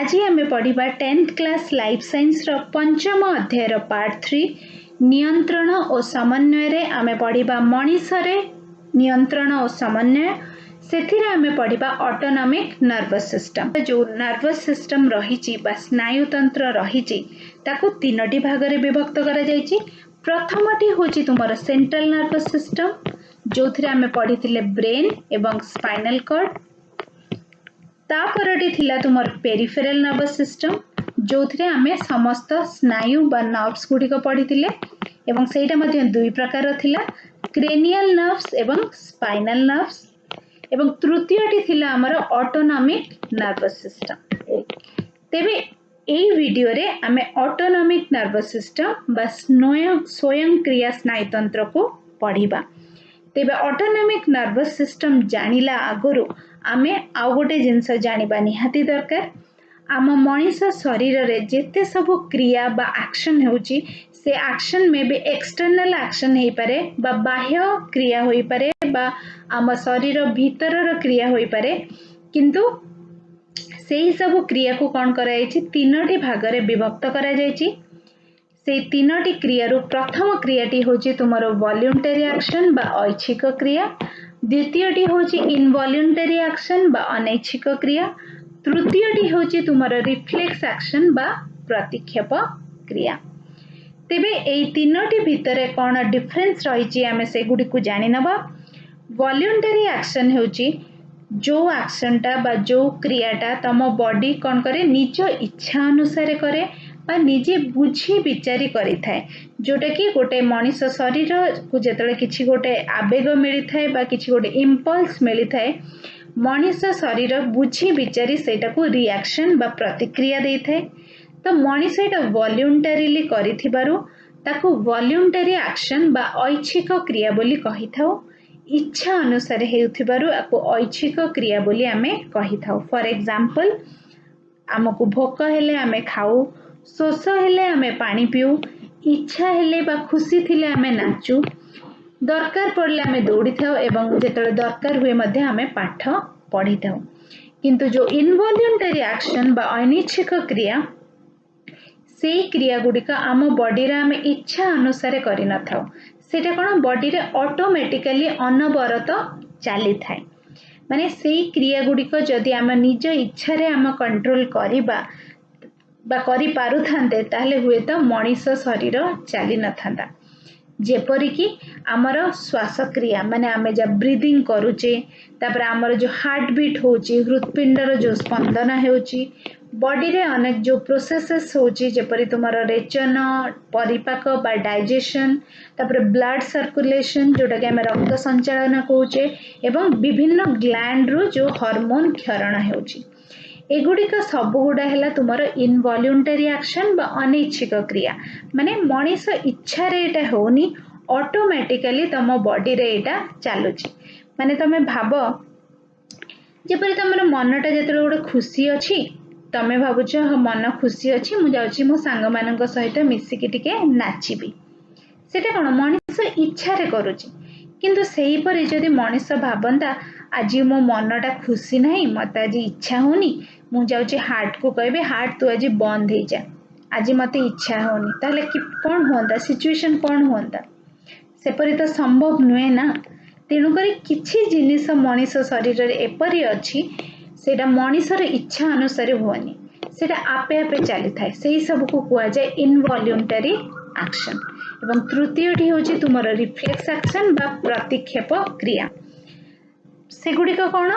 आज आम पढ़ा 10th क्लास लाइफ साइंस पंचम अध्याय पार्ट 3 नियंत्रण और समन्वय रे आम पढ़ा मनीषरे नियंत्रण और समन्वय से आम पढ़ा ऑटोनॉमिक नर्वस सिस्टम। जो नर्वस सिस्टम रही स्नायुतंत्र रही तीनोटी भाग में विभक्त करा जायछि। प्रथमटी होची तुमर सेंट्रल नर्वस सिस्टम जो थी आम पढ़ी ब्रेन एवं स्पाइनल कॉर्ड। तापरटी थिला तुमर पेरिफेरल नर्वस सिस्टम जो थी आम समस्त स्नायु बा नर्व्स गुड़िक पढ़ी एवं सेटा मध्य दुई प्रकार थिला क्रेनियल नर्व्स एवं स्पाइनल नर्व्स। एवं तृतीयटी थिला आमर ऑटोनॉमिक नर्वस सिस्टम। तेबे एई वीडियो रे आमे ऑटोनॉमिक नर्वस सिस्टम बा स्वयं क्रिया स्नायुतंत्र को पढ़िबा। तेबे ऑटोनॉमिक नर्वस सिस्टम जानिला आगुरु आमे आउ गोटे जिनस जानिबा निहाती दरकार। आम मनीष शरीर रे जेते सब क्रिया बा एक्शन होची से एक्शन में भी एक्सटर्नल एक्शन हो पारे बा बाह्य क्रिया हो पारे बा आम शरीर भीतर क्रिया हो पारे, किंतु सेही सब क्रिया को कौन कराई तीनोटी भाग में विभक्त करा जायछि। से तीनोटी क्रिया प्रथम क्रियाटी होची तुमर वॉल्यूंटरी एक्शन बा ऐच्छिक क्रिया, द्वितीयटी होची इनवॉल्यूंटरी एक्शन बा अनैच्छिक क्रिया, तृतीयटी होची तुमर रिफ्लेक्स एक्शन बा प्रतिक्षेप क्रिया। तेबे एई तीनोटी भितरे कौन डिफरेंस रही आमे से गुडी को जानि नबा। वॉल्यूंटरी एक्शन होची जो एक्शनटा बा जो क्रियाटा तम बॉडी कौन करे निज इच्छा अनुसार करे बा निजे बुझी विचारी करि थाए, जोटा कि गोटे मनीष शरीर को जेतले किछि गोटे आवेग मिली थाए बा किछि गोटे इम्पल्स मिली थाए, मनीष शरीर बुझी विचारी सेटा को रिएक्शन बा प्रतिक्रिया दे थाए। तो मनीष एटा वॉल्यूंटरीली करिथिबारु ताकू वॉल्यूंटरी एक्शन बा ऐच्छिक क्रिया बोली कहि थाउ। इच्छा अनुसार हेउथिबारु आकु ऐच्छिक क्रिया बोली आमे कहि थाउ। फॉर एग्जांपल आमको भोक हेले आमे खाऊ, शोष हेले आमे पानी पिऊ, इच्छा हेले बा खुशी थिले आमे नाचू, दरकार पड़ले आमे दौड़ी थाउ एवं जेतले दरकार हुए मध्ये आमे पाठ पढ़ी थाउ। किंतु जो इनवॉल्यूंटरी एक्शन बा अनिच्छिक क्रिया से क्रिया गुड़िक आम बॉडी रे आमे इच्छा अनुसार करि न थाउ, सेटा कोन बॉडी रे ऑटोमेटिकली अनवरत चली थाए। माने से क्रिया गुड़िक जदि आम निज इच्छा रे आम कंट्रोल करिबा बा करि पारु थांते ताहले हुए तो मनीष शरीर चली न थांता। जेपरि कि आमर श्वास क्रिया माने आमे जब ब्रीदिंग करूचे तापर आमर जो हार्ट बीट होची हृदपिंडर जो स्पंदन होची बॉडी रे अनेक जो प्रोसेसेस होची जेपरि तुमर रेचन परिपाक बा डाइजेशन तापर ब्लड सर्कुलेशन जोटा कि आमे रक्त संचालन कहूचे एवं विभिन्न ग्लैंड रो जो हार्मोन क्षरण होची एगुड़िक सब गुड़ा है तुमर इनवॉल्यूंटरी एक्शन बा अनैच्छिक क्रिया। माने मनीष इच्छा रे एटा होनी ऑटोमेटिकली तम बॉडी रे एटा चालुची। माने तमे भाबो जेपरि तमर मनटा जेतले गोटे खुशी अछि तमे भाबुछ मन खुशी अछि मु जाउची मो सांग मानक सहित मिसिकी टिके नाचिबी, सेटा कोन मनीष इच्छा रे करूची। किंतु सेही परे जदि मनीष भाबंता आज मो मनटा खुशी नहीं मत आज इच्छा होनी मु जाउची हार्ट को कहबे हार्ट तू आज बंद हो जा आज मते इच्छा होनी, ताहले कि कोन होंदा सिचुएशन कोन होंदा सेपरि तो संभव नुहे ना। तेणु करी किछि जिनिस मनीष शरीर रे एपरि अछि सेटा मनीषर इच्छा अनुसार होनी, सेटा आपे आपे चली थाए, सेही सब को कुआ जाय इनवॉल्यूंटरी एक्शन। एवं तृतीयटी होची तुमर रिफ्लेक्स एक्शन बा प्रतिक्षेप क्रिया। सेगुड़िक कौन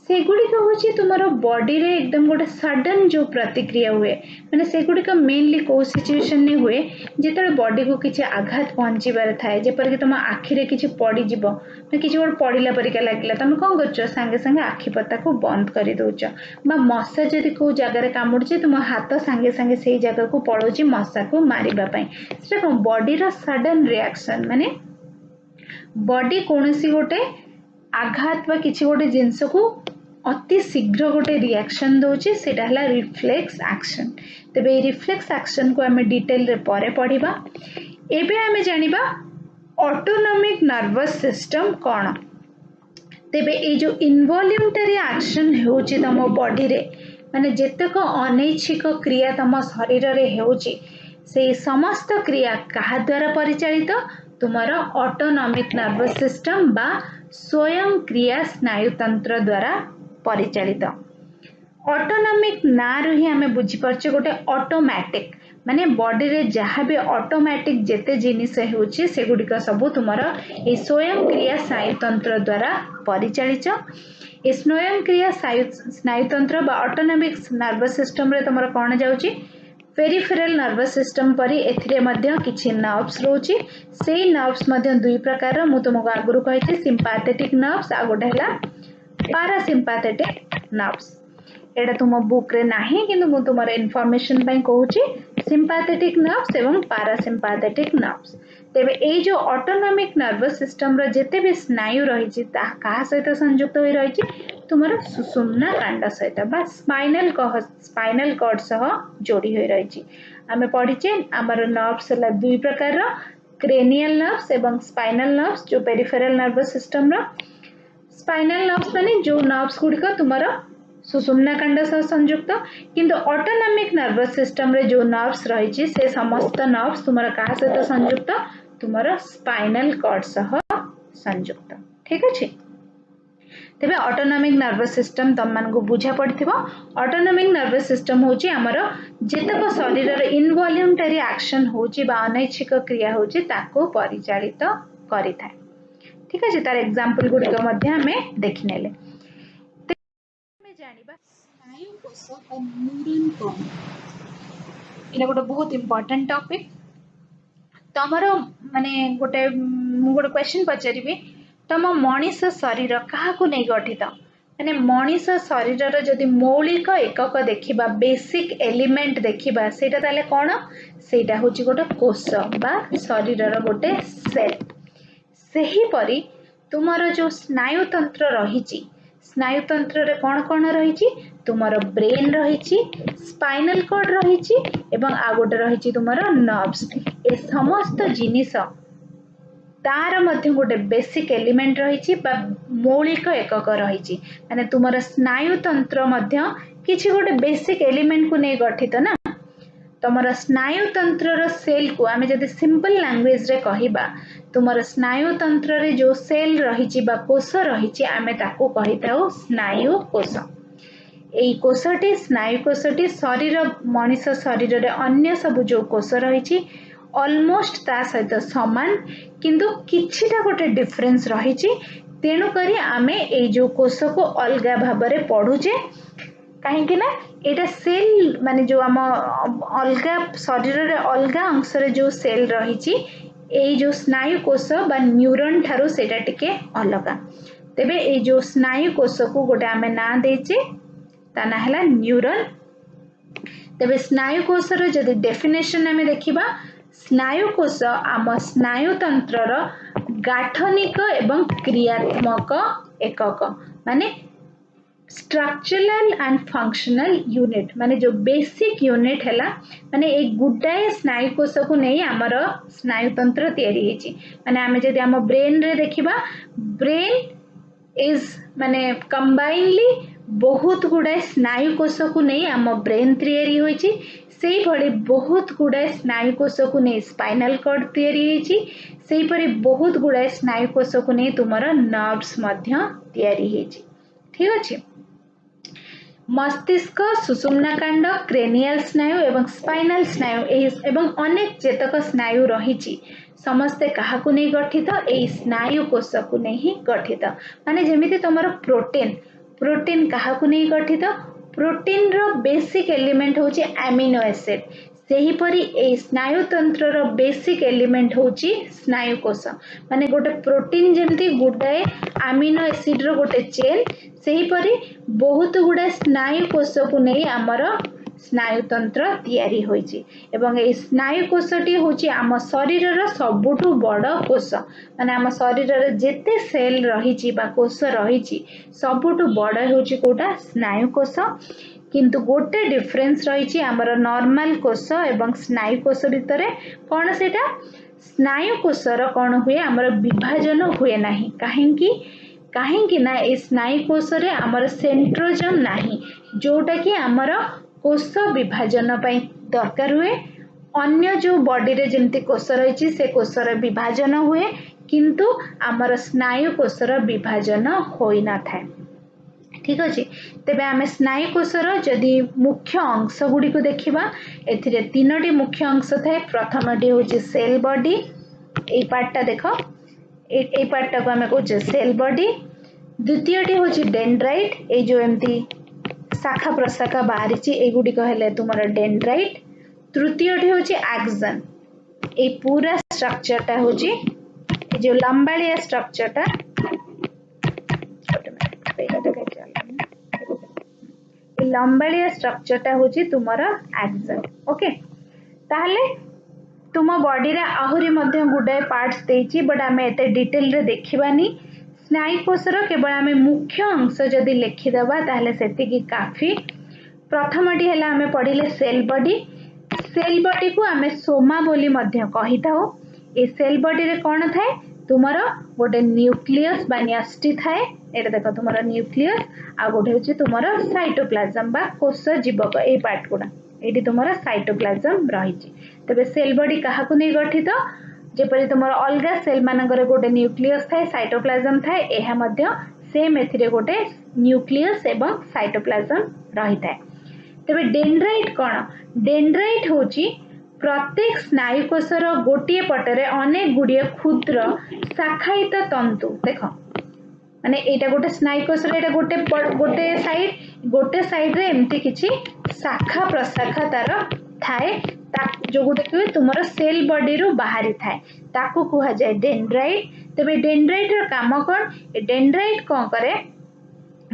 सेगुड़िक होची तुमर बॉडी रे एकदम गोटे सडन जो प्रतिक्रिया हुए माने सेगुड़िक मेनली को सिचुएशन ने हुए जेतले बॉडी को किछि आघात पहुंचीबार थाए, जेपर कि तुम आखि रे किछि पड़ी जिवो ना किछि गोटे पड़िला परिका लागिला तमे कोन करछो संगे संगे आखि पत्ता को बंद करि दोछ बा मशा जदि को जगह रे कामुडछे तुम हाथ संगे संगे सेही जगह को पळौची मशा को मारिबा पई। सेटा कोन बॉडी रो सडन रिएक्शन माने बॉडी कोनसी गोटे आघात बा किछि गोटे जिंस को अति शीघ्र गोटे रिएक्शन दोचे सेटा हला रिफ्लेक्स एक्शन। तबे रिफ्लेक्स एक्शन को हमें डिटेल रे परे पढ़िबा। एबे हमें जानिबा ऑटोनॉमिक नर्वस सिस्टम कोन। तेबे ए जो इनवॉल्यूंटरी एक्शन होची तम बॉडी रे माने जेतेक अनैच्छिक क्रिया तुम शरीर रे हेउची से समस्त क्रिया कहा द्वारा परिचालित तुमर ऑटोनॉमिक नर्वस सिस्टम बा स्वयं क्रिया स्नायुतंत्र द्वारा परिचालित। ऑटोनॉमिक ना रही आमे बुझी परचे गोटे ऑटोमैटिक माने बॉडी रे जहाँ भी ऑटोमैटिक जेते जिनिस हेउची से गुडी का सब तुमर ए स्वयं क्रिया स्नायुतंत्र द्वारा परिचालित। ए स्वयं क्रिया स्नायुतंत्र बा ऑटोनॉमिक नर्वस सिस्टम रे तुमर कोन जाउची पेरिफेरल नर्वस सिस्टम परी एथिरे मध्य किछि नर्व्स रोची सेही नर्व्स मध्य दुई प्रकार मु तुमको आगुरु कहिछि सिंपैथेटिक नर्व्स आ गोटे हला पैरासिम्पैथेटिक नर्व्स। एटा तुम बुक रे नाही किंतु मु तुमर इन्फॉर्मेशन पई कहूची सिंपैथेटिक नर्व्स एवं पैरासिम्पैथेटिक नर्व्स। तेबे ए जो ऑटोनॉमिक नर्वस सिस्टम रो जेते भी स्नायु रहिछि ता कहा सहित संयुक्त होई रहिछि तुमर सुषुम्ना कांड सहित बा स्पाइनल कॉर्ड सह जोड़ी होई रहिछि। आमे पढिचे हमर नर्व्स हला दुई प्रकार रो क्रेनियल नर्व्स एवं स्पाइनल नर्व्स जो पेरिफेरल नर्वस सिस्टम रो। स्पाइनल नर्व्स माने जो नर्व्स गुडिक तुमर सुषुम्ना कांड सह संयुक्त किंतु ऑटोनॉमिक नर्वस सिस्टम रे जो नर्व्स रहिछि से समस्त नर्व्स तुमर कहा सहित संयुक्त तुमर स्पाइनल कॉर्ड सह संयुक्त। ठीक अछि। तेबे ऑटोनॉमिक नर्वस सिस्टम तम मान को बुझा पड़थिबो। ऑटोनॉमिक नर्वस सिस्टम होची हमर जेतक शरीर रे इनवॉल्यूंटरी एक्शन होची बा अनैच्छिक क्रिया होची ताको परिचालित करिथाय। ठीक अछि। तार एग्जांपल गुडी को मध्य हमें देखिनेले हमें जानिबा स्नायु कोष और न्यूरॉन कोन इना गोटे बहुत इंपोर्टेंट टॉपिक। तमरो माने गोटे मु गोटे क्वेश्चन पचारिबी तम मनीष शरीर काहाकू नहीं गठित माने मनीष शरीर जदि मौलिक एकक देखिबा बेसिक एलिमेंट देखिबा सेटा ताले कोन सेटा होची गोटे कोष बा शरीर गोटे सेल। सही परी तुमरो जो स्नायु तंत्र रहिची स्नायु तंत्र रे कोन कोन रहिची तुमरो ब्रेन रहिची स्पाइनल कॉर्ड रहिची एवं आ गोटे रहिची तुमरो नर्व्स। ए समस्त जिनिस तार मध्य गोटे बेसिक एलिमेंट रहिची बा मौलिक एकक रहिची माने तुमरो स्नायु तंत्र मध्य किछि गोटे बेसिक एलिमेंट को नै गठित ना। तुमरो स्नायु तंत्र रो सेल को आमे जदि सिंपल लैंग्वेज रे कहिबा तुमरो स्नायु तंत्र रे जो सेल रहिची बा कोष रहिची आमे ताको कहिताउ स्नायु कोष। एई कोषटी स्नायु कोषटी शरीर मनीष शरीर रे अन्य सब जो कोष रहिची ऑलमोस्ट ता सहित समान किंतु किछिटा गोटे डिफरेंस रहिची तेनु करी आमे ए जो कोष को अलगा भाबरे पढुचे काहे कि ना एटा सेल माने जो हम अलगा शरीर रे अलगा अंश रे जो सेल रहिची ए जो स्नायु कोष बा न्यूरॉन थारो सेटा टिके अलगा। तेबे ए जो स्नायु कोष को गोटे आमे ना देचे ता ना हला न्यूरॉन। तेबे स्नायु कोष रो जदि डेफिनेशन आमे देखिबा स्नायु कोष आम स्नायु तंत्र गाठनिक एवं क्रियात्मक एकक माने स्ट्रक्चरल एंड फंक्शनल यूनिट माने जो बेसिक यूनिट हैला माने एक गुडाए स्नायु कोष को नहीं आमर स्नायु तंत्र तैयारी हेची। माने आमे जदि आम ब्रेन रे देखिबा ब्रेन इज माने कंबाइनली बहुत गुडाए स्नायु कोष को नहीं आम ब्रेन तैयारी होईची। सेही भली बहुत गुडाए स्नायु कोष को नहीं स्पाइनल कॉर्ड तैयारी हेची। सेही परी बहुत गुडाए स्नायु कोष को नहीं तुमर नर्व्स मध्य तैयारी हेची। ठीक अछि। मस्तिष्क सुषुम्ना कांड क्रेनियल स्नायु एवं स्पाइनल स्नायु एवं अनेक जेतक स्नायु रहिची समस्ते काहाकू नहीं गठित ए स्नायु कोष को नहीं गठित माने जेमिति तुमर प्रोटीन काहाकू नहीं गठित प्रोटीन रो बेसिक एलिमेंट होची एमिनो एसिड। सेही परी ए स्नायु तंत्र रो बेसिक एलिमेंट होची स्नायु कोष माने गोटे प्रोटीन जेमती गुडाए एमिनो एसिड रो गोटे चेन सेही परी बहुत गुडा स्नायु कोष को नहीं आमर स्नायु तंत्र तैयारी होईची एवं ए स्नायु कोषटी होची आम शरीर रो सबुठु बड़ कोष माने आम शरीर रे जेते सेल रहिची बा कोष रहिची सबुठु बड़ होची कोटा स्नायु कोष। किंतु गोटे डिफरेंस रहिची आमर नॉर्मल कोष एवं स्नायु कोष भितरे कोन सेटा स्नायु कोषर कोन हुए आमर विभाजन हुए नाही काहेकि कहीं ना ए स्नायुकोश रे आमर सेंट्रोजम नाही जोटा कि आमर कोष विभाजन पई दरकार हुए अन्य जो बॉडी रे जेमती कोष रही से कोषर विभाजन हुए किंतु आमर स्नायुकोशर विभाजन होई ना थाए। ठीक अच्छे तेबे आम स्नायुकोशर जदि मुख्य अंश गुड़ी को देखा ए तीनोटी मुख्य अंश थाए। प्रथमटी हूँ सेल बॉडी ए पार्टा देख ए पार्टा को आम कहे सेल बॉडी। द्वितीयटी हूँ डेंड्राइट ए जो एमती शाखा प्रशाखा बाहरी एगुड़िक हेले तुम डेंड्राइट। तृतीयटी हूँ एक्सन ए पूरा स्ट्रक्चरटा हूँ जो लंबालिया स्ट्रक्चरटा लंबालिया स्ट्रक्चरटा हूँ तुम एक्सन। ओके ताहले तुम बॉडी रे आहुरी मध्य गुडाए पार्ट्स देछि बट आम एते डिटेल रे देखिबानी। स्नायुकोशर केवल आम मुख्य अंश जदि लिखिदेबा ताहले सेतिकी काफी। प्रथमटी है आम पढ़िले सेल बॉडी। सेल बॉडी को आम सोमा बोली मध्य कही थाउ। ए सेल बॉडी रे कौन थाए तुमर गोटे न्यूक्लियस बा न्यष्टि थाए। एटा देख तुमर न्यूक्लियस आ गोटे होची तुमर साइटोप्लाज्म बा कोष जीवक ए पार्ट गुडा एटी तुमर साइटोप्लाज्म रहिछि। तबे सेल बॉडी काहाकु नै गठित जेपरि तुमर अलगा सेल मानकर गोटे न्यूक्लियस थाए साइटोप्लाज्म थाए एहा मध्य सेम एथिरे गोटे न्यूक्लियस एवं साइटोप्लाज्म रही थाए। तबे डेंड्राइट कौन डेंड्राइट होची प्रत्येक स्नायुकोशर गोटे पटरे अनेक गुड़िए क्षुद्र शाखायित तंतु देख माने एटा गोटे स्नायुकोश रे एटा गोटे साइड रे एमती किछि शाखा प्रशाखा तार थाए जो देखिए तुमर सेल बॉडी रु बाहरी थाए ताकू कहा जाए डेंड्राइट। तबे डेंड्राइट रो काम कौन डेंड्राइट कौन करे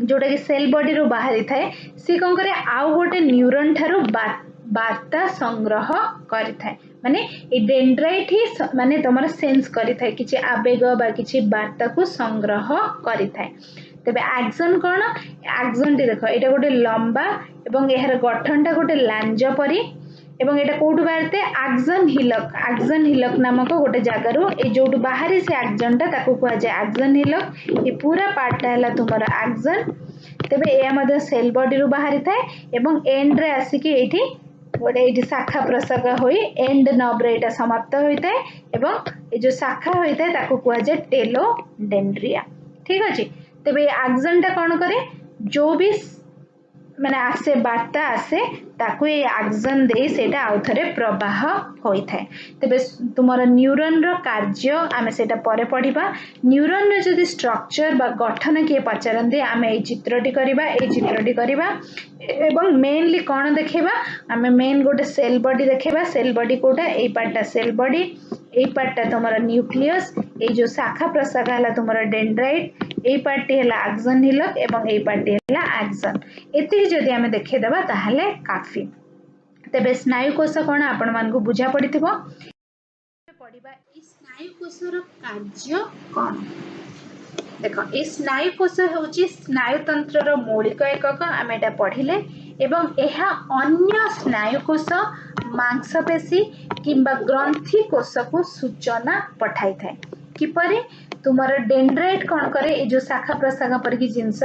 जोटा कि सेल बॉडी रु बाहरी थाए सी कौन करे आउ गोटे न्यूरॉन ठारू वार्ता संग्रह करि थाए। माने ए डेंड्राइट ही माने तुमर सेंस करि थाए किछि आवेग बा किछि वार्ता को संग्रह करि थाए। तबे एक्सन कौन एक्सन टी देखो एटा गोटे लंबा एवं एहार गठनटा गोटे लांज परी एवं एटा कोठु बाहरते एक्सन हिलक नामक गोटे जगारू ए जोटु बाहरी से एक्सनटा ताकू कहा जाए एक्सन हिलक। ए पूरा पार्टटा हैला तुमर एक्सन। तबे ए मध्य सेल बॉडी रु बाहरी थाए एवं एंड रे आसिकी एठी गोटे ये शाखा प्रशाखा होई एंड नब रे एटा समाप्त होता है एवं ये जो शाखा होता है ताको कहा जाए टेलोडेंड्रिया। ठीक अच्छे तेबे एक्सन टा कौन करे जो भी माने आसे वार्ता आसे ताकू ये एक्सन दे सेटा आउ थरे प्रवाह होई थाए। तेबे तुमर न्यूरॉन रो कार्य आमे सेटा परे पढ़िबा। न्यूरॉन रो जदि स्ट्रक्चर बा गठन के पचारंदे आमे ए चित्रटी करिबा एवं मेनली कौन देखेबा आमे मेन गोटे सेल बॉडी देखेबा। सेल बॉडी कोटा ए पार्टटा सेल बॉडी ए पार्टटा तुमर न्यूक्लियस ए जो शाखा प्रशाखा हला तुमर डेंड्राइट ए पार्टी हला एक्सन हिलक एवं ए पार्टी हला एक्सन। एति जदि आमे देखे देबा ताहले काफी। तेबे स्नायुकोश कौन आपण मान को बुझा पड़िथिबो पढ़िबा ई स्नायुकोशर कार्य कौन देखो ए स्नायुकोश होची स्नायुतंत्र मौलिक एकक आम एटा पढ़िले एवं एहा अन्य स्नायुकोश मांसपेशी किंबा ग्रंथि कोश को सूचना पठाई थाए। किपरि तुमर डेंड्राइट कौन करे ए जो शाखा प्रशाखा परिकी जिनस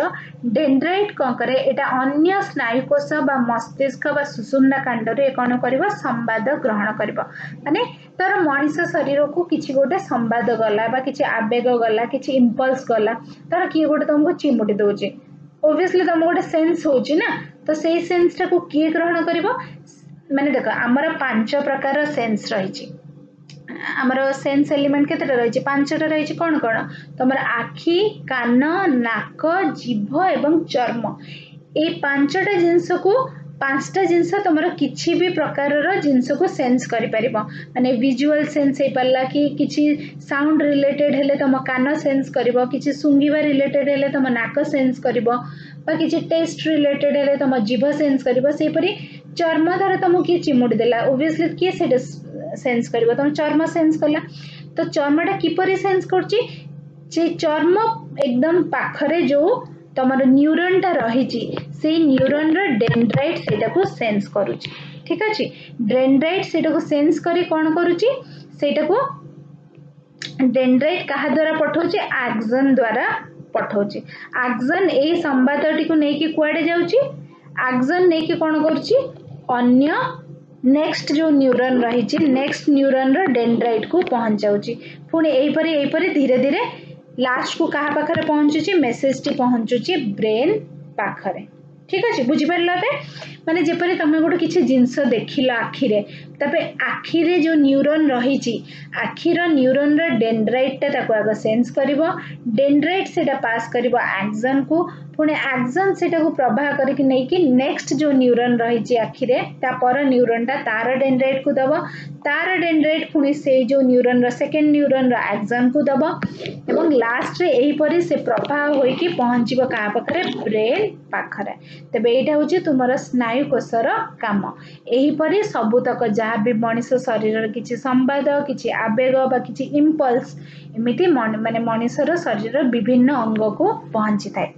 डेंड्राइट कौन करे एटा अन्य स्नायुकोश बा मस्तिष्क बा सुषुम्ना कांड रे कौन करबा संवाद ग्रहण करबा। माने तार मनीष शरीर को किछि गोटे संवाद गला बा किछि आवेग गला किछि इंपल्स गला तार किए गोटे तुमको चिमुटी दोचे ओबियसली तुम गोटे सेंस होची ना तो सेई सेंस टा को किए ग्रहण करबा। माने देखो हमर 5 प्रकार सेंस रहिछि आमर सेंस एलिमेंट केतेटा रहिछि 5टा रहिछि कौन कौन तुमर आखि कान नाक जीभ एवं चर्म ए 5टा जिंस को 5टा जिंस तुमर किछि भी प्रकार जिंस को सेंस करि परिबो। माने विजुअल सेंस हे परला कि किछि साउंड रिलेटेड हेले तुम कान सेंस करिवो किछि सुंगिबा रिलेटेड हेले तुम नाक सेंस करिवो बा किछि टेस्ट रिलेटेड हेले तुम जीभ सेंस करिवो। सेहि परि चर्म धर तुमको किए चिमुडी देला ओबियसली किए सेटा सेंस करिवो तुम चर्म सेंस कला तो चर्मटा किपरि सेंस करछि जे चर्म एकदम पाखरे जो तमर न्यूरॉन टा रहिछि से न्यूरॉन रो डेंड्राइट सेटा को सेंस करूछि। ठीक अछि डेंड्राइट सेटा को सेंस करी कोन करूछि सेटा को डेंड्राइट कहा द्वारा पठौछि एक्सन द्वारा पठाउची एक्सन ए संवादटी को नेकी कुआडे जाउची एक्सन नेकी कोन करची अन्य नेक्स्ट जो न्यूरॉन रही नेक्स्ट न्यूरॉन रो डेंड्राइट को पहुंचाउची पुणी एही परी धीरे धीरे लास्ट को कहा पाखरे पहुंचुची मेसेज टी पहुंचुची ब्रेन पाखरे ठीक अच्छे बुझीपार माने जेपरी तुम गोटे किसी जिनस देखिल आखिरे तबे आखिरे जो न्यूरॉन रही आखिर न्यूरॉन रो डेंड्राइट टा आग सेंस करिवो डेंड्राइट सेटा पास करिवो एक्सन को पुणे एक्सन सेटा को प्रवाह करके नेकी नेक्स्ट जो न्यूरॉन रही आखिरे ता पर न्यूरॉन टा तार डेंड्राइट को दबो तार डेंड्राइट पुणी से जो न्यूरॉन रो सेकंड न्यूरॉन रो एक्सन को दबो एवं लास्ट रे एही परी से प्रवाह होई कि पहुंचीबो का पाखरे ब्रेन पाखरे तबे एटा होची तुमरा स्नायु कोषर काम एही परी सबुतक जहाँ भी मनीष शरीर किसी संवाद किसी आवेग बा किसी इम्पल्स एमिति माने मनीषर शरीर विभिन्न अंग को पहुंची थाए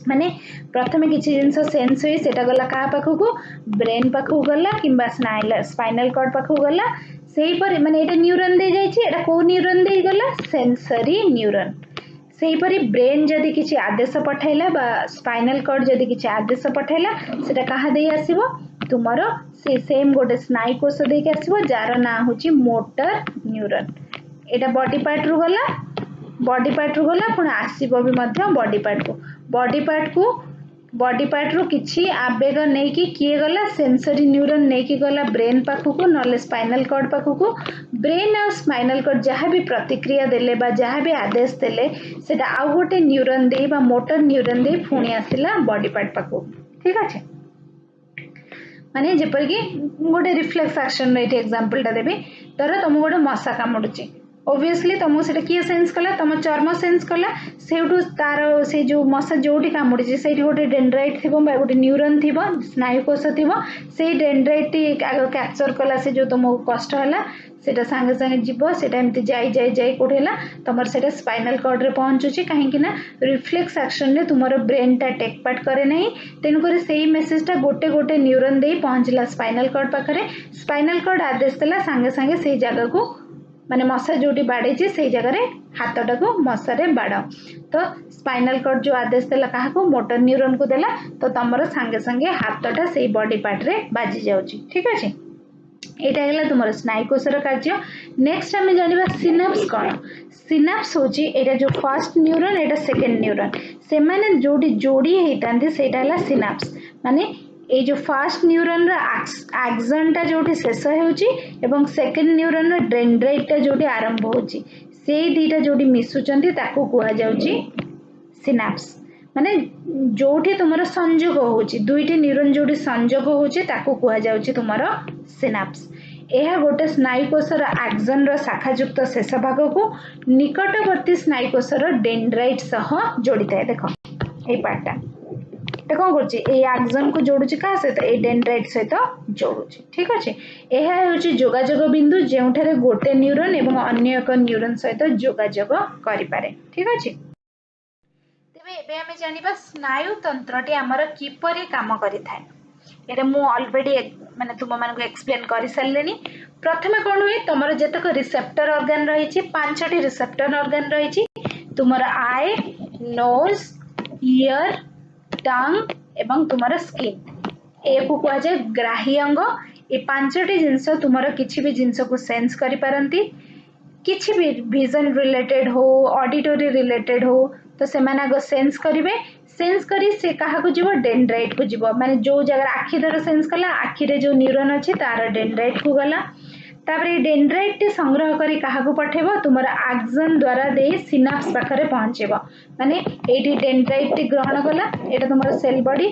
माने प्रथमे किसी जिनस सेंस हुई सेटा गला का पाखकू ब्रेन पाखकू गला किंबा स्पाइनल कॉर्ड पाखकू गला सेही परी माने एटा न्यूरॉन दे जाईची एटा को न्यूरॉन दे गला सेंसरी न्यूरॉन सेही परी ब्रेन जदि किसी आदेश पठाइला बा स्पाइनल कॉर्ड जदि किसी आदेश पठाइला सेटा कहा दे आसीबो तुमरो से सेम गोटे स्नायु कोष दे के आसीबो जार ना होची मोटर न्यूरॉन एटा बॉडी पार्ट रु गला पुणी आसीबो भी मध्य बॉडी पार्ट रु किछि आवेग नै कि किए गला सेंसरी न्यूरॉन नै कि गला ब्रेन पाखकू नले स्पाइनल कॉर्ड पाखकू ब्रेन और स्पाइनल कॉर्ड जहाँ भी प्रतिक्रिया देले बा जहाँ भी आदेश देले सेटा आउ गोटे न्यूरॉन दे बा मोटर न्यूरॉन दे पुणी आसिला बॉडी पार्ट पाखकू ठीक अछि माने जेपर कि गोटे रिफ्लेक्स एक्शन रे एग्जांपल टा देबी तर तुम गोटे मशा कामुडुची ऑब्वियसली तुमको से किए सेंस कला तुम चर्म सेंस कला सेठू तार से जो मशा जोटी कामुड़ी से गोटे डेंड्राइट थी गोटे न्यूरॉन थी स्नायुकोष थी से डेंड्राइट आग कैप्चर कला से जो तुमको कष्ट है सेटा सांगे सांगे जीव सेटा एमती जाई कोठे है तुम से स्पाइनल कॉर्ड रे पहुंचुची कहीं ना रिफ्लेक्स एक्शन रे तुमर ब्रेन टा टेक पार्ट करे नहीं तेणुक से मेसेज टा गोटे गोटे न्यूरॉन दे पहुंचला स्पाइनल कॉर्ड पाखरे स्पाइनल कॉर्ड आदेश देला सांगे सांगे से जगह को माने मशा जोटी बाड़े से जगह हाथटा को मशारे बाड़ तो स्पाइनल कॉर्ड जो आदेश देला कहा को मोटर न्यूरॉन को देला तो तुमर सांगे सांगे हाथटा से बॉडी पार्ट रे बाजी जाउची ठीक अछि एटा गेला तुमर स्नायु कोषर कार्य नेक्स्ट हमें जानिबा सिनाप्स कोन सिनाप्स होची एटा जो फर्स्ट न्यूरॉन एटा सेकंड न्यूरॉन से माने जोडी जोडी हेतांती सेटा हला सिनाप्स माने ए जो फर्स्ट न्यूरॉन रा एक्सन टा जोटी शेष होउची एवं सेकंड न्यूरॉन रा डेंड्राइट टा जोटी आरंभ होउची से दीटा जोटी मिसुचंती ताको कुहा जाउची सिनाप्स माने जोटी तुमरो संयोग होउची दुईटी न्यूरॉन जोटी संयोग होउची ताको कुहा जाउची तुमरो सिनाप्स एहा गोटे स्नायु कोषर एक्सन रा शाखायुक्त शेष भाग को निकटवर्ती स्नायु कोषर डेंड्राइट सह जोड़ी थाए देखो ए पार्टटा कौन कर एक्सन को जोड़ुची क्या सहित ए डेंड्राइट सहित जोड़ुची ठीक अच्छे यह हूँ जोगाजोग बिंदु जो गोटे न्यूरॉन एवं अन्य एक न्यूरॉन सहित जोगाजोग करें ठीक अच्छे तेरे एबे आमे जानिबा स्नायु तंत्रटी आमर किपरि काम करिथाय एटा मु ऑलरेडी माने तुम मानको एक्सप्लेन कर सारलेनी प्रथमे कोन हुए तुमर जतक रिसेप्टर ऑर्गन रही पांचटी रिसेप्टर ऑर्गन रही तुमर आई नोज ईयर टंग एवं तुमर स्किन ए को कह जाए ग्राही अंग ए पांचटी जिनस तुमर किछि भी जिनस को सेंस करि पारंती किछि भी विजन रिलेटेड हो ऑडिटरी रिलेटेड हो तो से माने आगो सेंस करिवे सेंस करी से कहा को जीव डेंड्राइट को जीव माने जो जगह आखि द्वारा सेंस कला आखि रे जो न्यूरॉन अछि तार डेंड्राइट को गला तापर डेंड्राइट टी संग्रह करी कहा को पठेबो तुमर एक्सन द्वारा दे सिनाप्स पाखरे पहुंचेबो माने एटी डेंड्राइट टी ग्रहण कला एटा तुमर सेल बॉडी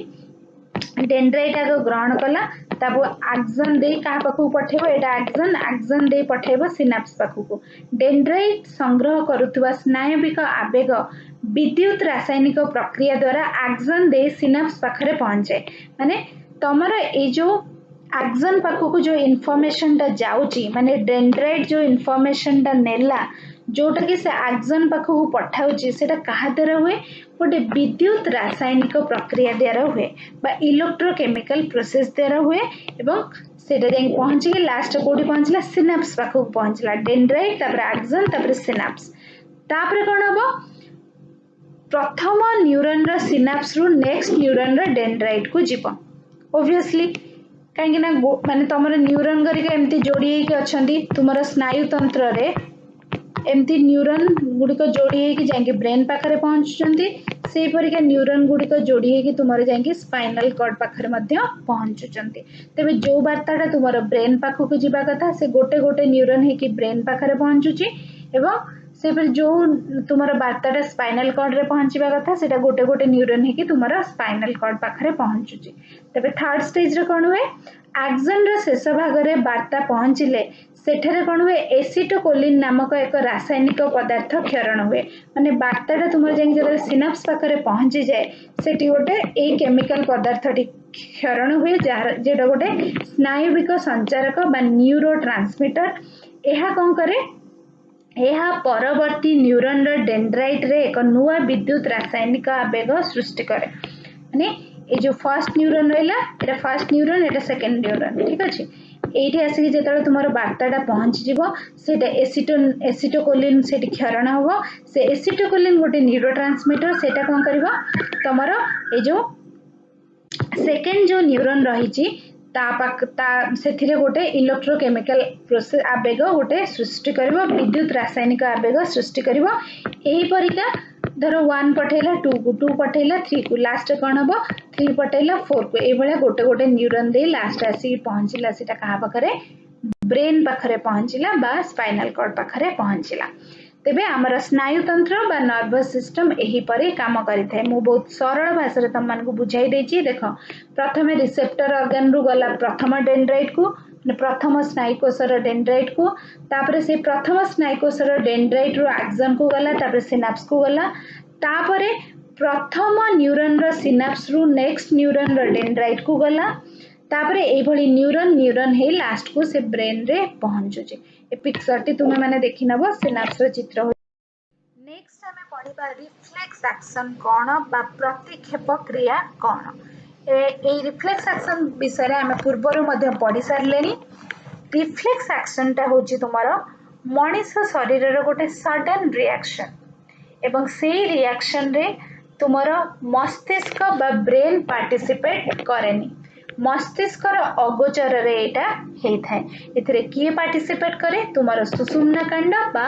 डेंड्राइट आगो ग्रहण कला ताबो एक्सन दे कहा पाखु पठेबो एटा एक्सन दे पठेबो सिनाप्स पाखु डेंड्राइट संग्रह करुवा स्नायविक आवेग विद्युत रासायनिक प्रक्रिया द्वारा एक्सन दे सिनाप्स पाखरे पहुंचे माने तमर ए जो एक्सन पाखु जो इनफॉरमेशन टा जाउची माने डेंड्राइट जो इनफॉरमेशन टा नेला जोटा कि से एक्सन पाखु पठाउची सेटा कहा द्वारा हुए गोटे विद्युत रासायनिक प्रक्रिया द्वारा हुए बा इलेक्ट्रोकेमिकल प्रोसेस द्वारा हुए एवं सेटा जाई पहुंची के लास्ट कोडी पहुंचला सिनाप्स पाखु पहुंचला डेंड्राइट तापर एक्सन तापर सिनाप्स तापर कोन हबो प्रथम न्यूरॉन रो सिनाप्स रु नेक्स्ट न्यूरॉन रो डेंड्राइट को जीव ऑब्वियसली कहीं ना माने तुमर न्यूरॉन करिक एमती जोड़ी होके अछंती तुमर स्नायु तंत्र रे एमती न्यूरॉन गुड़िक जोड़ी होके जाके ब्रेन पाखरे पहुंचुचंती से परिका न्यूरॉन गुड़िक जोड़ी होके तुमर जाके स्पाइनल कॉर्ड पाखरे मध्य पहुंचुचंती तबे जो वार्ताटा तुमर ब्रेन पाखको जीवा कथा से गोटे गोटे न्यूरॉन होके ब्रेन पाखरे पहुंचुची एवं से फिर जो तुमर वार्ताटा स्पाइनल कॉर्ड रे पहुंचीबा कथा सेटा गोटे गोटे न्यूरॉन होके तुमर स्पाइनल कॉर्ड पाखरे पहुंचुची तबे थर्ड स्टेज रे कोन हुए एक्सन रो शेष भाग रे वार्ता पहुंचिले सेठरे कोन हुए एसिटोकोलिन नामक एक रासायनिक पदार्थ क्षरण हुए माने वार्ताटा तुमर जें जरे सिनाप्स पाखरे पहुंची जाए सेठी गोटे ए केमिकल पदार्थटी क्षरण हुए जेटा गोटे स्नायुविक संचारक बा न्यूरोट्रांसमीटर एहा कोन करे एहा परवर्ती न्यूरॉन रो डेंड्राइट रे एक नुआ विद्युत रासायनिक आवेग सृष्टि करे माने ए जो फर्स्ट न्यूरॉन रहला एटा फर्स्ट न्यूरॉन एटा सेकंड न्यूरॉन ठीक अछि एठी आसी जेतले तुमर वार्ताटा पहुंची जीवो सेटा एसिटोकोलिन सेठी क्षरण होबो से एसिटोकोलिन गोटे न्यूरोट्रांसमीटर सेटा कोन करबो तुमर ए जो सेकंड जो न्यूरॉन रहिची से गोटे इलेक्ट्रोकेमिकल प्रोसेस आवेग गोटे सृष्टि करिवो विद्युत रासायनिक आवेग सृष्टि करिवो एही परिका धरो 1 पठेला 2 को 2 पठेला 3 को लास्ट कोन हबो 3 पठेला 4 को ए भले गोटे गोटे न्यूरॉन दे लास्ट आसी पहुंचिला सेटा कहा पाखरे ब्रेन पाखरे पहुंचिला बा स्पाइनल कॉर्ड पाखरे पहुंचिला तेबे हमर स्नायु तंत्र बा नर्वस सिस्टम एही परे काम करिथाय मु बहुत सरल भाषा रे तम मान को बुझाई देछि देखो प्रथमे रिसेप्टर ऑर्गन रु गला प्रथम डेंड्राइट को प्रथम स्नायुकोशर डेंड्राइट को तापरे से प्रथम स्नायुकोशर डेंड्राइट रु एक्सन को गला तापरे सिनाप्स को गला तापरे प्रथम न्यूरॉन रो सिनाप्स रु नेक्स्ट न्यूरॉन रो डेंड्राइट को गला तापरे एई भली न्यूरॉन हे लास्ट को से ब्रेन रे पहुंचुचे ए पिक्चर टी तुमे माने देखि नबो सिनाप्स रो चित्र हो नेक्स्ट हमें पढिबा रिफ्लेक्स एक्शन कोन बा प्रतिक्षेप क्रिया कोन ए रिफ्लेक्स एक्शन विषय हमें पूर्वरु मध्ये पढि सारलेनी रिफ्लेक्स एक्शन ता होची तुमारो मनीष शरीर रो गोटे सडन रिएक्शन एवं सेही रिएक्शन रे तुमारो मस्तिष्क बा ब्रेन पार्टिसिपेट करेनी मस्तिष्क अगोचर रे एटा हेई थाए एथिरे किए पार्टिसिपेट करे तुमारो सुषुम्ना कांड बा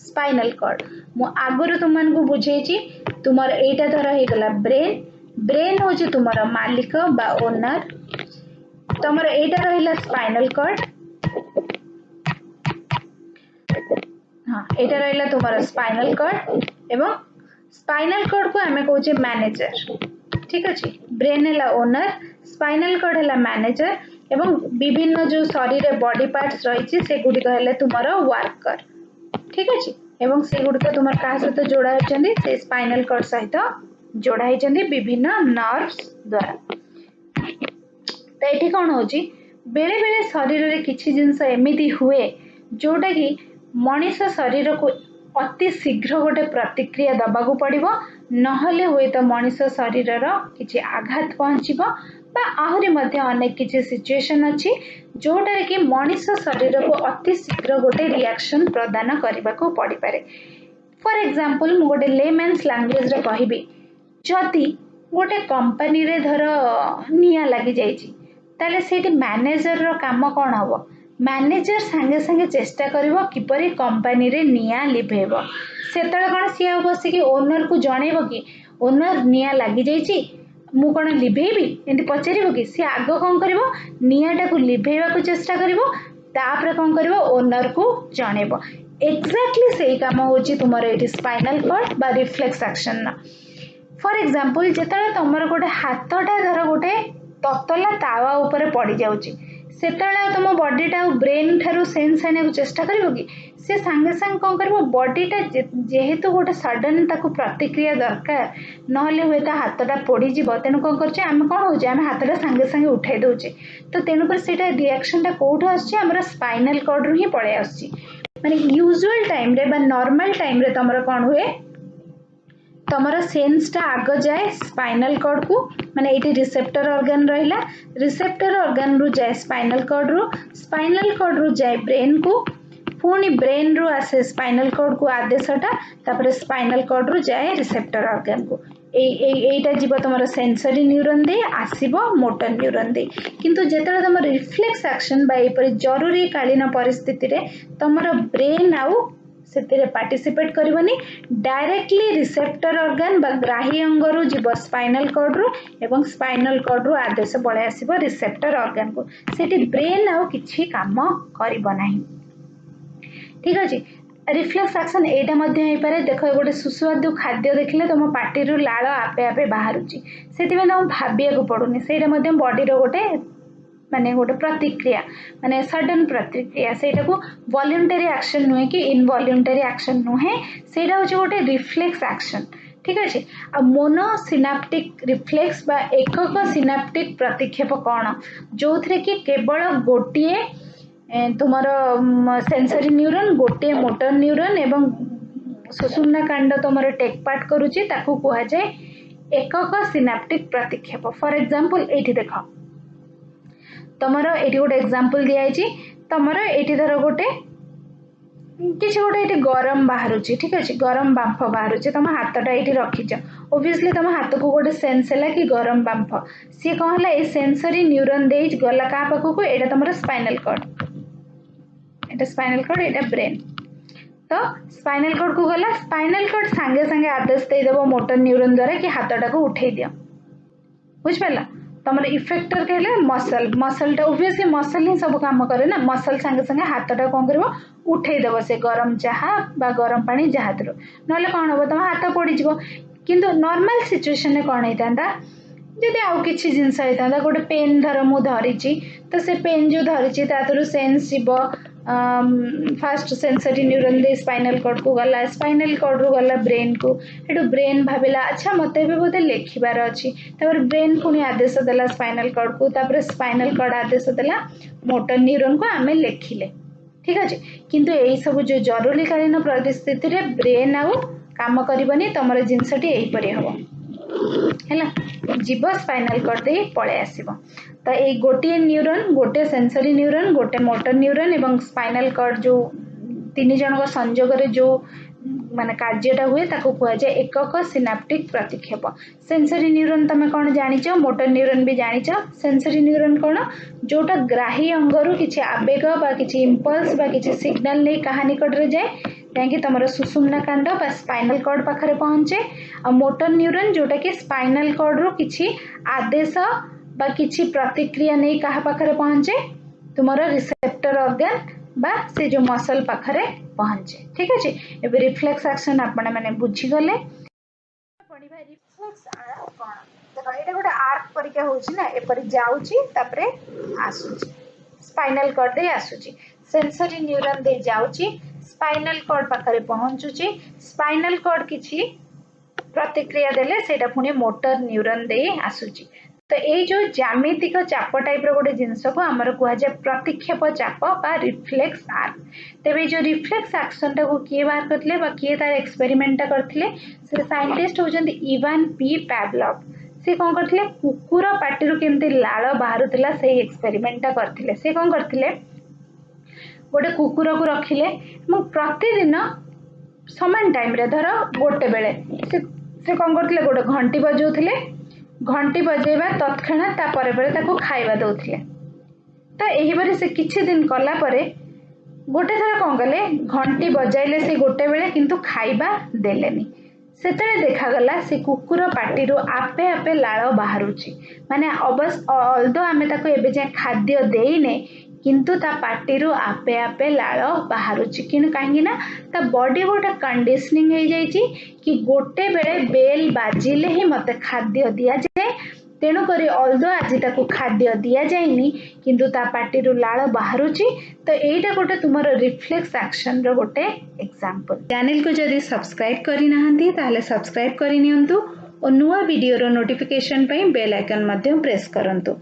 स्पाइनल कॉर्ड मु आगुरु तुमन को बुझेची तुमारो एटा धर हे गला ब्रेन होची तुमारो मालिक बा ओनर तुमारो एटा रहिला स्पाइनल कॉर्ड हां एटा रहिला तुमारो स्पाइनल कॉर्ड एवं स्पाइनल कॉर्ड को हमें कहूचे मैनेजर ठीक अछि ब्रेन हैला ओनर स्पाइनल कॉर्ड हैला मैनेजर एवं विभिन्न जो शरीर रे बॉडी पार्ट्स रहिछि से गुडी कहले तुमारो वर्कर ठीक अछि एवं से गुडी को तुमार का सहित जोड़ा होचंदी से स्पाइनल कॉर्ड सहित जोड़ा होचंदी विभिन्न नर्व्स द्वारा त एठी कोन होची बेले बेले शरीर रे किछि जिंस एमिति हुए जोटा कि मनीष शरीर को अति शीघ्र गोटे प्रतिक्रिया दबा को पड़िबो नहले हुए तो मनीष शरीर रो किछि आघात पहुंचीबो बा आहुरी मध्य अनेक किछि सिचुएशन अछि जोटा कि मनीष शरीर को अति शीघ्र गोटे रिएक्शन प्रदान करबा को पड़ी पारे फॉर एग्जांपल मु गोटे लेमेन्स लैंग्वेज रे कहिबी जति गोटे कंपनी रे धर निया लागि जाईची ताले सेठी मैनेजर रो काम कोन हबो मैनेजर संगे संगे चेष्टा करिवो किपरि कंपनी रे निया लिभेबो सेतळे कोन सिया बसी कि ओनर को जणेबो कि ओनर निया लागि जाईची मु कोन लिभेबी एंती पचारिबो कि सी आगो कोन करिवो नियाटा को लिभेबा को चेष्टा करिवो तापरे कोन करिवो ओनर को जणेबो एक्जेक्टली सेही काम होची तुमरो एटी स्पाइनल कॉर्ड बा रिफ्लेक्स एक्शन ना फॉर एग्जांपल जेतळे तुमरो गोटे हाथटा धर गोटे ततला तावा ऊपर पड़ी जाउची सेतळे तुम बॉडीटा ब्रेन थारु सेंस आने को चेष्टा करिवो कि से संगे संग कोन करबो बॉडीटा जेहेतु गोटे सडन ताको प्रतिक्रिया दरकार नहले होय ता हाथटा पड़ी जिवो तेनु कोन करचे हम कोन हो जे हम हाथटा संगे संगे उठाई दोचे तो तेनु पर सेटा रिएक्शन ता कोठ आछी हमरा स्पाइनल कॉर्ड रु ही पळे आछी माने यूजुअल टाइम रे बा नॉर्मल टाइम रे तमरा कोन हुए तमरा सेंस ता आग जाए स्पाइनल कॉर्ड को माने एटी रिसेप्टर ऑर्गन रहिला रिसेप्टर ऑर्गन रु जाए स्पाइनल कॉर्ड रु जाए ब्रेन को पुणी ब्रेन रु आसे स्पाइनल कॉर्ड को आदेशटा तापर स्पाइनल कॉर्ड रु जाए रिसेप्टर ऑर्गन को एटा जीव तुम सेंसरी न्यूरॉन दे आसीबो मोटर न्यूरॉन दे किंतु जेतले तुम रिफ्लेक्स एक्शन बा एपरि जरूरी कालीन परिस्थिति रे तुमर ब्रेन आउ से पार्टिसिपेट करबनी डायरेक्टली रिसेप्टर ऑर्गन बा ग्राही अंग रु जीव स्पाइनल कॉर्ड रु एवं स्पाइनल कॉर्ड रु आदेश पळे आसीबो रिसेप्टर ऑर्गन को सेठी ब्रेन आउ किछि काम करबो नाही ठीक अछि रिफ्लेक्स एक्शन एटा मध्य हे पारे देखो गोटे सुस्वादु खाद्य देखले तुम पार्टी रु लाळ आपे आपे बाहरुची सेति में तुम भाबिया को पडुनी सेटा मध्य बॉडी रो गोटे माने गोटे प्रतिक्रिया माने सडन प्रतिक्रिया सेटा को वॉलंटरी एक्शन नुहे कि इनवॉलंटरी एक्शन नुहे सेटा होची गोटे रिफ्लेक्स एक्शन ठीक अछि आ मोनो सिनाप्टिक रिफ्लेक्स बा एकक सिनाप्टिक प्रतिक्षेप कोन जोथरे कि केवल गोटिए तुमर सेंसरी न्यूरॉन गोटे मोटर न्यूरॉन एवं सुषुम्ना कांड तुमर टेक पार्ट करूची ताकू कुहा जाय एकक सिनाप्टिक प्रतिक्षेप फॉर एग्जांपल एठी देखो तुमर एठी गोटे एग्जांपल दिया आइची तुमर एठी धर गोटे किछि गोटे एठी गरम बाहरुची ठीक अछि गरम बांफ बाहरुची तुम हातटा एठी रखिछ ऑब्वियसली तुम हाथ को गोटे सेंस हैला कि गरम बांफ सी कहला ए सेंसरी न्यूरॉन दे गला का पाखु को एटा तुमर स्पाइनल कॉर्ड एटा स्पाइनल कॉर्ड एटा ब्रेन तो स्पाइनल कॉर्ड को गला स्पाइनल कॉर्ड संगे संगे आदेश दे देबो मोटर न्यूरॉन द्वारा कि हाथटा को उठै दियो बुझ पाला तुमर इफेक्टर कहले मसलटा ऑब्वियसली मसल ही सब काम करे ना मसल संगे संगे हाथटा कोन करबो उठै देबो से गरम चाहा बा गरम पानी जहा दरो नले कोन होबो तुम हाथ पड़ी जिवो किंतु नॉर्मल सिचुएशन में कोन हेतांदा जदि आउ किछि जिंस हेतांदा गोटे पेन धर मु धरिची तो से पेन जो धरिची तातरु सेंस जीवो फास्ट सेंसरी न्यूरॉन दे स्पाइनल कॉर्ड को गला स्पाइनल कॉर्ड रु गला ब्रेन को एटू ब्रेन भाबिला अच्छा मते भी बोते लेखिबार अछि तापर ब्रेन पुनी आदेश देला स्पाइनल कॉर्ड को तापर स्पाइनल कॉर्ड आदेश देला मोटर न्यूरॉन को आमे लेखिले ठीक अछि किंतु एई सब जो जरूरी कालीन परिस्थिति रे ब्रेन आउ काम करबनी तमर जिंसटी एई परि हबो हैला जीव स्पाइनल कॉर्ड दे पळे आसीबो तो ए गोटे न्यूरॉन गोटे सेंसरी न्यूरॉन गोटे मोटर न्यूरॉन एवं स्पाइनल कॉर्ड जो तीन जन संयोग रे जो माने कार्यटा हुए ताको कुआ जाय एकक सिनाप्टिक प्रतिक्षेप सेंसरी न्यूरॉन तमे कोन जानिचो मोटर न्यूरॉन भी जानिचो सेंसरी न्यूरॉन कोन जोटा ग्राही अंगरु किछि आवेग बा किछि इंपल्स बा किछि सिग्नल नै कहा निकट रे जाय ताकि तमरो सुषुम्ना कांड बा स्पाइनल कॉर्ड पाखरे पहुंचे आ मोटर न्यूरॉन जोटा कि स्पाइनल कॉर्ड रो किछि आदेश बा किछि प्रतिक्रिया नै कहा पाखरे पहुंचे तुमरो रिसेप्टर ऑर्गन बा से जो मसल पाखरे पहुंचे ठीक अछि एबे रिफ्लेक्स एक्शन आपण माने बुझी गले पढिबा रिफ्लेक्स कोन देखो एटा गोटे आर्क परिका होछि ना ए परि जाउची तापरे आसुची स्पाइनल कॉर्ड दे आसुची सेंसरी न्यूरॉन दे जाउची स्पाइनल कॉर्ड पाखरे पहुंचुची स्पाइनल कॉर्ड किछि प्रतिक्रिया देले सेटा पुनी मोटर न्यूरॉन दे आसुची तो ये जो ज्यामितिक चाप टाइप रो गोटे जिनस को आमर कुआ जाय प्रतिक्षेप चाप बा रिफ्लेक्स आर्क तेबे जो रिफ्लेक्स एक्शन टा को किए बाहर करथिले बा किए तार एक्सपेरिमेंट करथिले से साइंटिस्ट होजंती इवान पी पैवलोव से कोन करथिले कुकुर पाटी रो केमते लाळ बाहरुतला से एक्सपेरिमेंट करथिले से कोन करथिले गोटे कुकुर को रखिले म प्रतिदिन समान टाइम रे धर गोटे बेले से कोन करथिले गोटे घंटी बजाउथिले घंटी बजेबा तत्क्षण ता परे परे ताको खाइबा दउथिले तो एही बारे से किछि दिन कला परे गोटे थरा कोन गले घंटी बजाइले से गोटे बेले किंतु खाइबा देलेनी सेतरे देखा गला से कुकुर पाटी रो आपे आपे लाळ बाहरुची माने अबस ऑल्दो आमे ताको एबे जे खाद्य देइने किंतु ता पाटी रो आपे आपे लाळ बाहरुची किन काहेकि ना ता बॉडी गोटा कंडीशनिंग हे जाईची कि गोटे बेले बेल बाजिले ही मते खाद्य दिया जाए तेणु करी ऑल्दो आज ताको खाद्य दिया जाइनी किंतु ता पाटी रो लाळ बाहरुची तो एटा गोटे तुमरो रिफ्लेक्स एक्शन रो गोटे एग्जांपल चैनल को जदी सब्सक्राइब करि नाहंती ताले सब्सक्राइब करि नियंतु और नुवा वीडियो रो नोटिफिकेशन पई बेल आइकन मध्यम प्रेस करंतु।